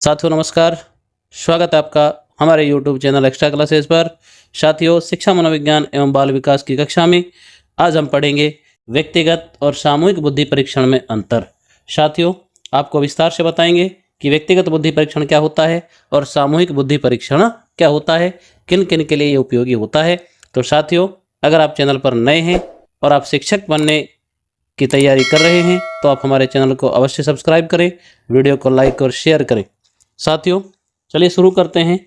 साथियों नमस्कार। स्वागत है आपका हमारे YouTube चैनल एक्स्ट्रा क्लासेस पर। साथियों, शिक्षा मनोविज्ञान एवं बाल विकास की कक्षा में आज हम पढ़ेंगे व्यक्तिगत और सामूहिक बुद्धि परीक्षण में अंतर। साथियों, आपको विस्तार से बताएंगे कि व्यक्तिगत बुद्धि परीक्षण क्या होता है और सामूहिक बुद्धि परीक्षण क्या होता है, किन किन के लिए ये उपयोगी होता है। तो साथियों, अगर आप चैनल पर नए हैं और आप शिक्षक बनने की तैयारी कर रहे हैं तो आप हमारे चैनल को अवश्य सब्सक्राइब करें, वीडियो को लाइक और शेयर करें। साथियों, चलिए शुरू करते हैं।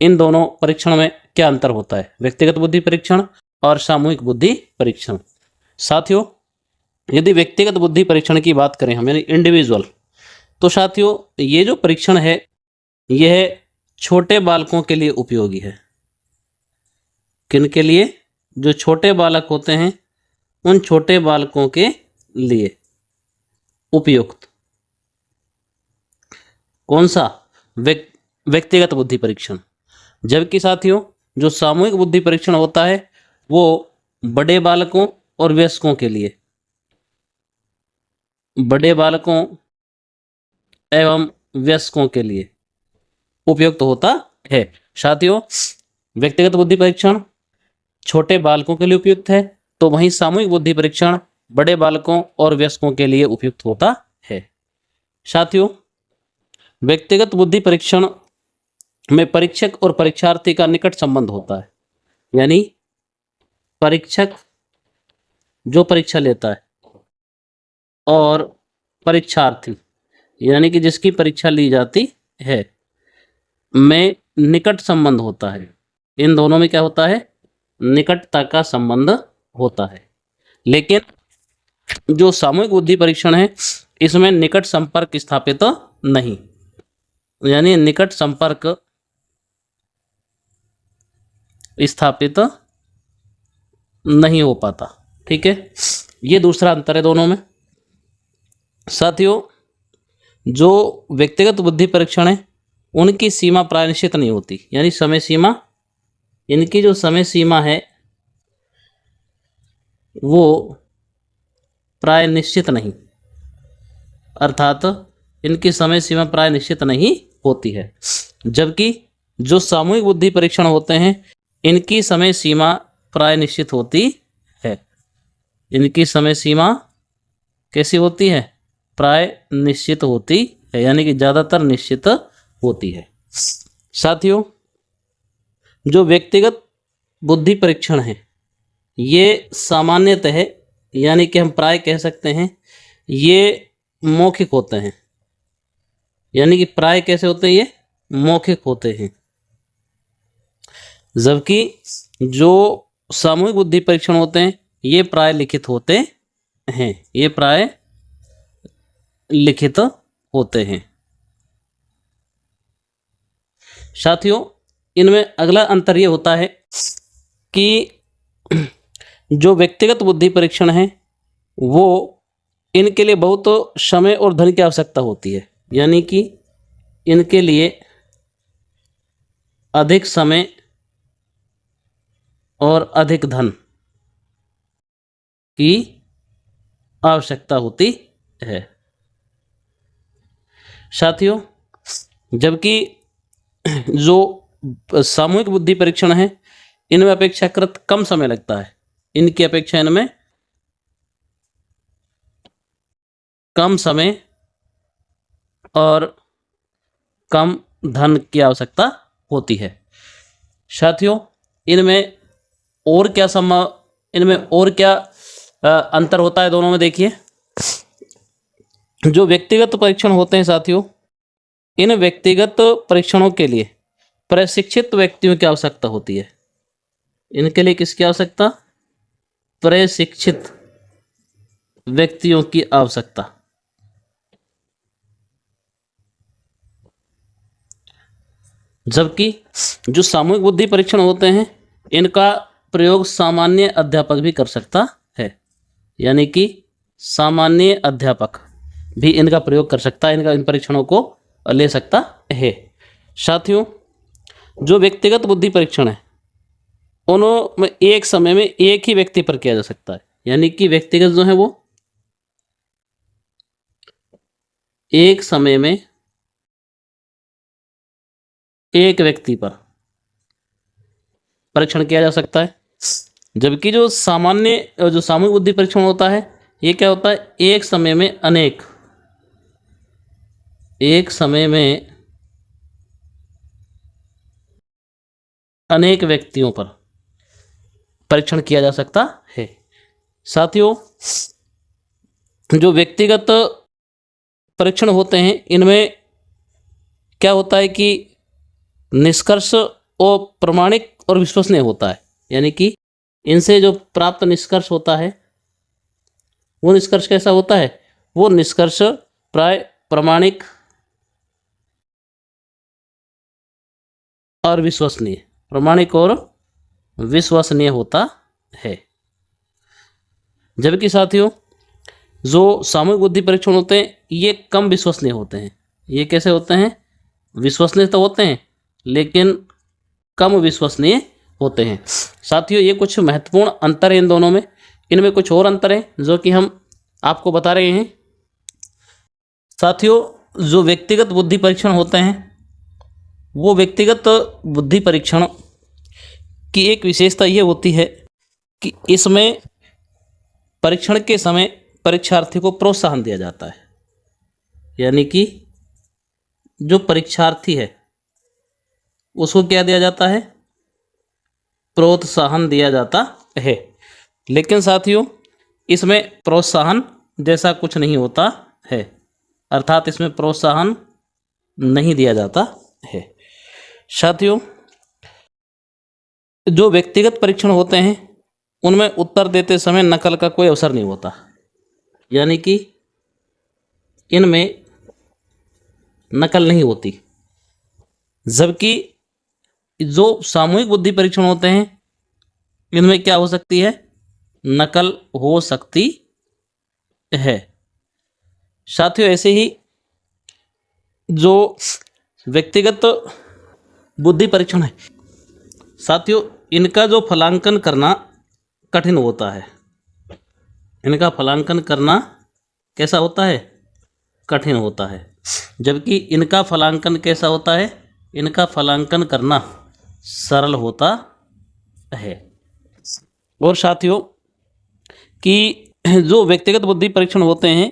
इन दोनों परीक्षण में क्या अंतर होता है, व्यक्तिगत बुद्धि परीक्षण और सामूहिक बुद्धि परीक्षण। साथियों, यदि व्यक्तिगत बुद्धि परीक्षण की बात करें हम, यानी इंडिविजुअल, तो साथियों ये जो परीक्षण है यह छोटे बालकों के लिए उपयोगी है। किन के लिए? जो छोटे बालक होते हैं उन छोटे बालकों के लिए उपयुक्त। कौन सा? व्यक्तिगत बुद्धि परीक्षण। जबकि साथियों जो सामूहिक बुद्धि परीक्षण होता है वो बड़े बालकों और वयस्कों के लिए, बड़े बालकों एवं वयस्कों के लिए उपयुक्त होता है। साथियों, व्यक्तिगत बुद्धि परीक्षण छोटे बालकों के लिए उपयुक्त है, तो वहीं सामूहिक बुद्धि परीक्षण बड़े बालकों और वयस्कों के लिए उपयुक्त होता है। साथियों, व्यक्तिगत बुद्धि परीक्षण में परीक्षक और परीक्षार्थी का निकट संबंध होता है। यानी परीक्षक जो परीक्षा लेता है और परीक्षार्थी यानी कि जिसकी परीक्षा ली जाती है में निकट संबंध होता है। इन दोनों में क्या होता है? निकटता का संबंध होता है। लेकिन जो सामूहिक बुद्धि परीक्षण है इसमें निकट संपर्क स्थापित नहीं, यानी निकट संपर्क स्थापित नहीं हो पाता। ठीक है, ये दूसरा अंतर है दोनों में। साथियों, जो व्यक्तिगत बुद्धि परीक्षण है उनकी सीमा प्राय निश्चित नहीं होती, यानी समय सीमा, इनकी जो समय सीमा है वो प्राय निश्चित नहीं, अर्थात इनकी समय सीमा प्राय निश्चित नहीं होती है। जबकि जो सामूहिक बुद्धि परीक्षण होते हैं इनकी समय सीमा प्राय निश्चित होती है। इनकी समय सीमा कैसी होती है? प्राय निश्चित होती है, यानी कि ज़्यादातर निश्चित होती है। साथियों, जो व्यक्तिगत बुद्धि परीक्षण है ये सामान्यतः, यानी कि हम प्राय कह सकते हैं, ये मौखिक होते हैं। यानी कि प्राय कैसे होते हैं? ये मौखिक होते हैं। जबकि जो सामूहिक बुद्धि परीक्षण होते हैं ये प्राय लिखित होते हैं। ये प्राय लिखित होते हैं। साथियों, इनमें अगला अंतर ये होता है कि जो व्यक्तिगत बुद्धि परीक्षण है वो इनके लिए बहुत समय और धन की आवश्यकता होती है। यानी कि इनके लिए अधिक समय और अधिक धन की आवश्यकता होती है। साथियों, जबकि जो सामूहिक बुद्धि परीक्षण है इनमें अपेक्षाकृत कम समय लगता है। इनकी अपेक्षा इनमें कम समय और कम धन की आवश्यकता होती है। साथियों, इनमें और क्या अंतर होता है दोनों में? देखिए, जो व्यक्तिगत परीक्षण होते हैं साथियों, इन व्यक्तिगत परीक्षणों के लिए प्रशिक्षित व्यक्तियों की आवश्यकता होती है। इनके लिए किसकी आवश्यकता? प्रशिक्षित व्यक्तियों की आवश्यकता। जबकि जो सामूहिक बुद्धि परीक्षण होते हैं इनका प्रयोग सामान्य अध्यापक भी कर सकता है। यानी कि सामान्य अध्यापक भी इनका प्रयोग कर सकता है, इन परीक्षणों को ले सकता है। साथियों, जो व्यक्तिगत बुद्धि परीक्षण है उनमें एक समय में एक ही व्यक्ति पर किया जा सकता है। यानी कि व्यक्तिगत जो है वो एक समय में एक व्यक्ति पर परीक्षण किया जा सकता है, जबकि जो सामूहिक बुद्धि परीक्षण होता है ये क्या होता है, एक समय में अनेक व्यक्तियों पर परीक्षण किया जा सकता है। साथियों, जो व्यक्तिगत परीक्षण होते हैं इनमें क्या होता है कि निष्कर्ष और प्रमाणिक और विश्वसनीय होता है, यानी कि इनसे जो प्राप्त निष्कर्ष होता है वो निष्कर्ष कैसा होता है, वो निष्कर्ष प्राय प्रमाणिक और विश्वसनीय होता है। जबकि साथियों, जो सामूहिक बुद्धि परीक्षण होते हैं ये कम विश्वसनीय होते हैं। ये कैसे होते हैं, विश्वसनीय तो होते हैं लेकिन कम विश्वसनीय होते हैं। साथियों, ये कुछ महत्वपूर्ण अंतर है इन दोनों में। इनमें कुछ और अंतर है जो कि हम आपको बता रहे हैं। साथियों, जो व्यक्तिगत बुद्धि परीक्षण होते हैं वो व्यक्तिगत बुद्धि परीक्षण की एक विशेषता ये होती है कि इसमें परीक्षण के समय परीक्षार्थी को प्रोत्साहन दिया जाता है, यानी कि जो परीक्षार्थी है उसको क्या दिया जाता है, प्रोत्साहन दिया जाता है। लेकिन साथियों, इसमें प्रोत्साहन जैसा कुछ नहीं होता है, अर्थात इसमें प्रोत्साहन नहीं दिया जाता है। साथियों, जो व्यक्तिगत परीक्षण होते हैं उनमें उत्तर देते समय नकल का कोई अवसर नहीं होता, यानी कि इनमें नकल नहीं होती। जबकि जो सामूहिक बुद्धि परीक्षण होते हैं इनमें क्या हो सकती है, नकल हो सकती है। साथियों, ऐसे ही जो व्यक्तिगत बुद्धि परीक्षण है साथियों, इनका जो फलांकन करना कठिन होता है। इनका फलांकन करना कैसा होता है, कठिन होता है। जबकि इनका फलांकन कैसा होता है, इनका फलांकन करना सरल होता है। और साथियों, कि जो व्यक्तिगत बुद्धि परीक्षण होते हैं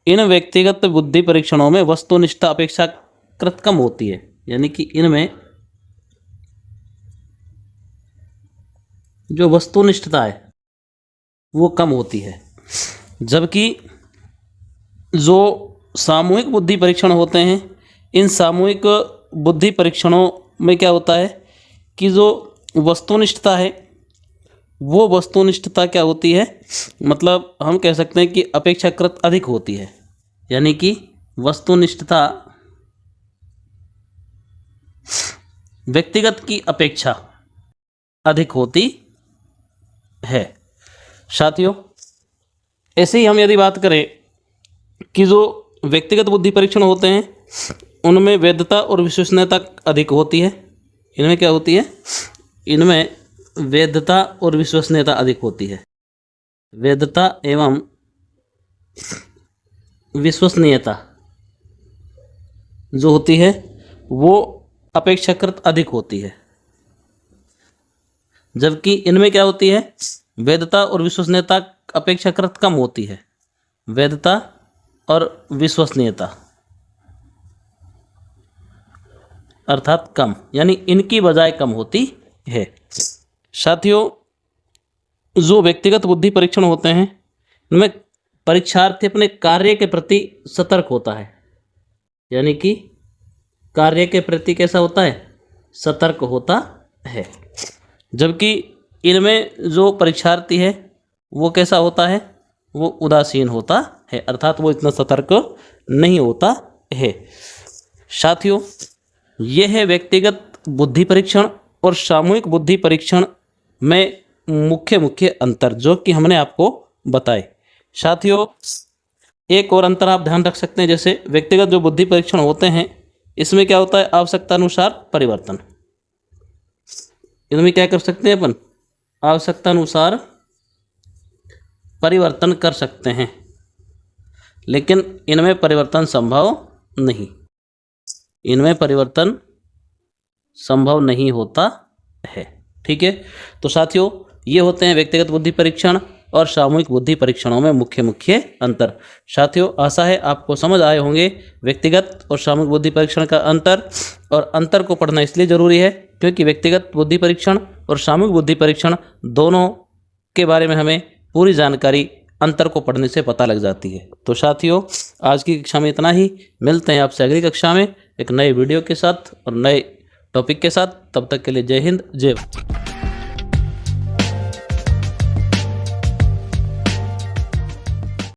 इन व्यक्तिगत बुद्धि परीक्षणों में वस्तुनिष्ठता अपेक्षाकृत कम होती है, यानी कि इनमें जो वस्तुनिष्ठता है वो कम होती है। जबकि जो सामूहिक बुद्धि परीक्षण होते हैं इन सामूहिक बुद्धि परीक्षणों में क्या होता है कि जो वस्तुनिष्ठता है वो वस्तुनिष्ठता क्या होती है, मतलब हम कह सकते हैं कि अपेक्षाकृत अधिक होती है, यानी कि वस्तुनिष्ठता व्यक्तिगत की अपेक्षा अधिक होती है। साथियों, ऐसे ही हम यदि बात करें कि जो व्यक्तिगत बुद्धि परीक्षण होते हैं उनमें वैधता और विश्वसनीयता अधिक होती है। इनमें क्या होती है, इनमें वैधता और विश्वसनीयता अधिक होती है। वैधता एवं विश्वसनीयता जो होती है वो अपेक्षाकृत अधिक होती है। जबकि इनमें क्या होती है, वैधता और विश्वसनीयता अपेक्षाकृत कम होती है। वैधता और विश्वसनीयता अर्थात कम, यानी इनकी बजाय कम होती है। साथियों, जो व्यक्तिगत बुद्धि परीक्षण होते हैं उनमें परीक्षार्थी अपने कार्य के प्रति सतर्क होता है, यानी कि कार्य के प्रति कैसा होता है, सतर्क होता है। जबकि इनमें जो परीक्षार्थी है वो कैसा होता है, वो उदासीन होता है, अर्थात वो इतना सतर्क नहीं होता है। साथियों, यह है व्यक्तिगत बुद्धि परीक्षण और सामूहिक बुद्धि परीक्षण में मुख्य अंतर जो कि हमने आपको बताए। साथियों, एक और अंतर आप ध्यान रख सकते हैं, जैसे व्यक्तिगत जो बुद्धि परीक्षण होते हैं इसमें क्या होता है, आवश्यकता अनुसार परिवर्तन। इनमें क्या कर सकते हैं अपन, आवश्यकता अनुसार परिवर्तन कर सकते हैं, लेकिन इनमें परिवर्तन संभव नहीं। इनमें परिवर्तन संभव नहीं होता है। ठीक है, तो साथियों ये होते हैं व्यक्तिगत बुद्धि परीक्षण और सामूहिक बुद्धि परीक्षणों में मुख्य अंतर। साथियों आशा है आपको समझ आए होंगे व्यक्तिगत और सामूहिक बुद्धि परीक्षण का अंतर, और अंतर को पढ़ना इसलिए ज़रूरी है क्योंकि व्यक्तिगत बुद्धि परीक्षण और सामूहिक बुद्धि परीक्षण दोनों के बारे में हमें पूरी जानकारी अंतर को पढ़ने से पता लग जाती है। तो साथियों आज की कक्षा में इतना ही, मिलते हैं आपसे अगली कक्षा में एक नए वीडियो के साथ और नए टॉपिक के साथ। तब तक के लिए जय हिंद, जय भारत।